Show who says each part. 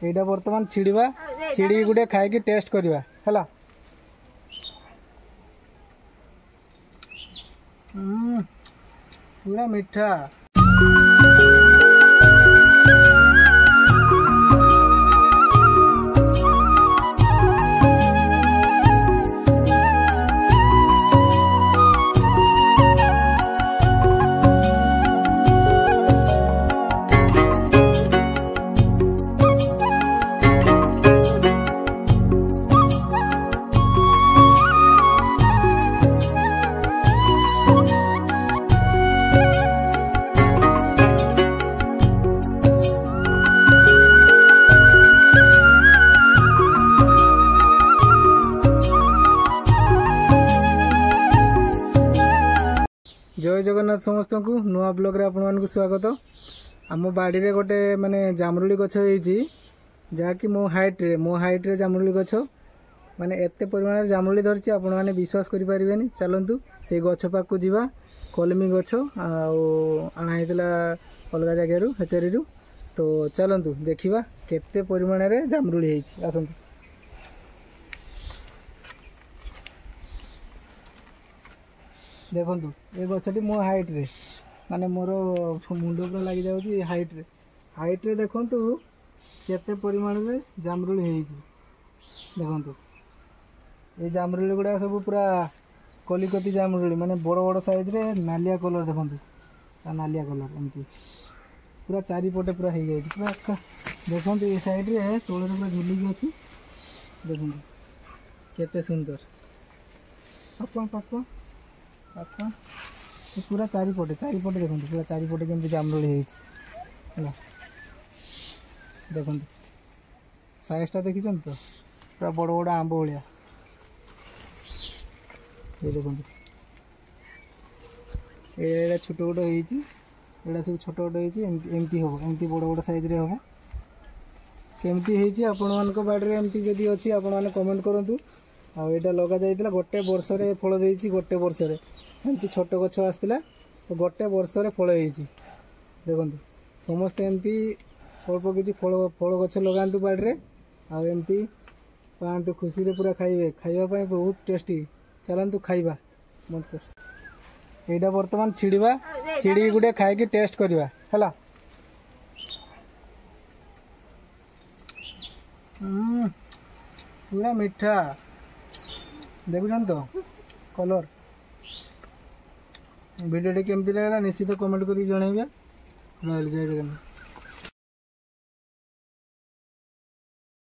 Speaker 1: एटा बर्तमान छिड़वा छिड़ी गुटे खाई टेस्ट करवा है। पूरा मीठा। जय जगन्नाथ समस्त को नुआ ब्लॉग रे आपन स्वागत। आम बाड़ी रे गोटे माने जामुरुली गछ होईची जहाँकि मो हाइट रे जामुरुली गछ माने एते परिमाण रे जामुरुली धरची आपन माने विश्वास करि परिबेनी। चलंतु से गछ पाक को जीवा। कलमी गछ आना हेतला अलगा जगह रु हेचरी रु। तो चलंतु देखिबा केते परिमाण रे जामुरुली हेईची। आसंतु देखु ये गछटी मो हाइट रे माने मोर मुंड पर लग जाउची हाइट रे देखु केते परिमाण रे जामुरुली हेईची। देखु ये जामुरुली गुड़ा सब पूरा कलिकती जामुरुली माने बड़ बड़ साइज रे नालिया कलर। देखु नालिया कलर एमती पूरा चारिपटे पूरा हो जाए पूरा। देखु ये साइड रे तोड़ पूरा झुलिकी अच्छी। देखु केते सुंदर पाकुआ पाकुआ पाकुआ पूरा चारिपटे देखो पूरा चारिपटे केमती जामुरुली है। देखो साइजटा देखिछन तो पूरा बड़ बड़ आंब भाया। ये देखो ये छोट छोट होड़ा सब छोट छोट होमती हम एमती बड़ बड़ साइज रे हम केमती होती आपण बाड़ी में एमती जदि अच्छी आपण मैंने कमेंट करूँ। आईटा लगा जाइए गोटे वर्ष रे फल देती गोटे वर्ष रे एमती छोट गछ आसला तो गोटे वर्ष रे फल होती। देखो समस्ते एमती अल्प किसी फल गछ लगातु बाड़ी में आमती पातु खुशी रे पूरा खाइबे खाइबा बहुत टेस्टी। चलतु खाइबा मत कर। एटा बर्तमान छिड़वा छिड़ी गुटे खाई टेस्ट करवा है। पूरा मीठा देखुन तो कलर। वीडियो केमती लगा निश्चित कमेंट कर जन। जय जगन्नाथ।